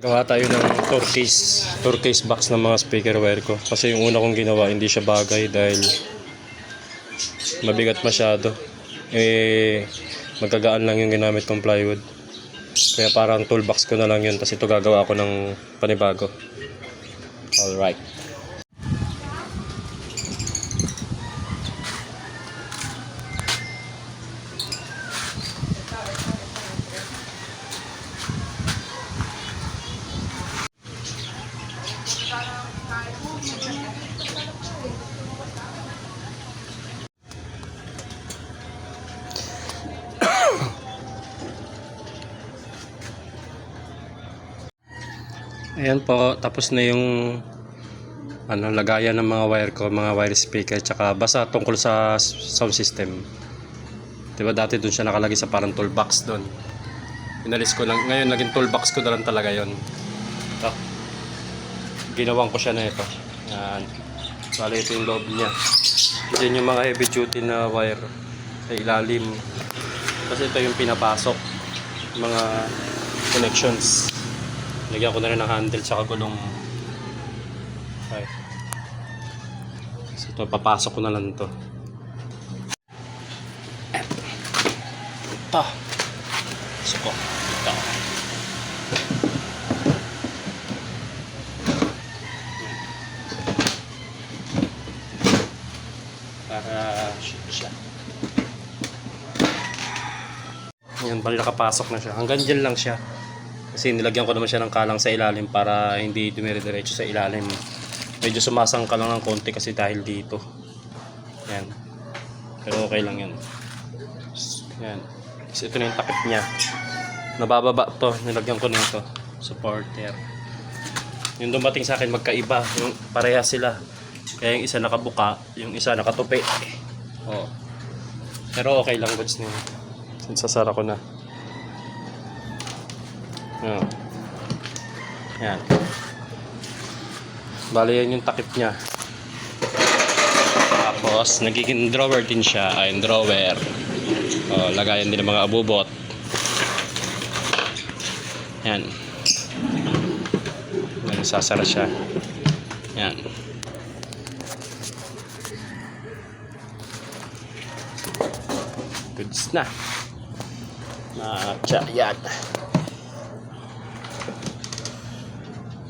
Gawa tayo ng turquoise box ng mga speaker wire ko. Kasi yung una kong ginawa hindi siya bagay dahil mabigat masyado. Magkagaan lang yung ginamit kong plywood. Kaya parang toolbox ko na lang yun. Tapos ito gagawa ako ng panibago. Alright. Ayan po, tapos na yung lagayan ng mga wire ko, mga wire speaker, tsaka basta tungkol sa sound system. Diba dati dun siya nakalagay sa parang toolbox dun. Inalis ko lang, ngayon naging toolbox ko na lang talaga yon. Ginawang ko siya na ito. Ayan. Bali ito yung loob niya. Diyan yung mga heavy duty na wire sa ilalim. Kasi ito yung pinapasok, mga connections. Lagyan ko na rin ng handle tsaka gulong. Okay. So ito, papasok ko na lang ito. Ito. Suko. Ito. Para siya. Ayan, bali nakapasok na siya. Hanggang dyan lang siya. Kasi nilagyan ko naman siya ng kalang sa ilalim para hindi dumire-diretso sa ilalim. Medyo sumasang ka lang ng konti kasi dahil dito. Yan. Pero okay lang yan. Yan. Kasi ito na yung takip niya. Nabababa to. Nilagyan ko nito. Supporter. Yung dumating sa akin magkaiba. Yung pareha sila. Kaya yung isa nakabuka. Yung isa nakatupi. Oh. Pero okay lang. Goods na yun. Sasara ko na. Yan. Bali yan yung takip niya. Tapos nagiging drawer din siya. Ayun, drawer. Lagayan din ng mga abubot. Yan. Sasara siya. Yan. Goods na. Yan.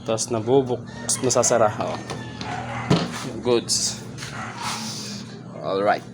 Tapos nabubuks, nasasara. Goods. Alright.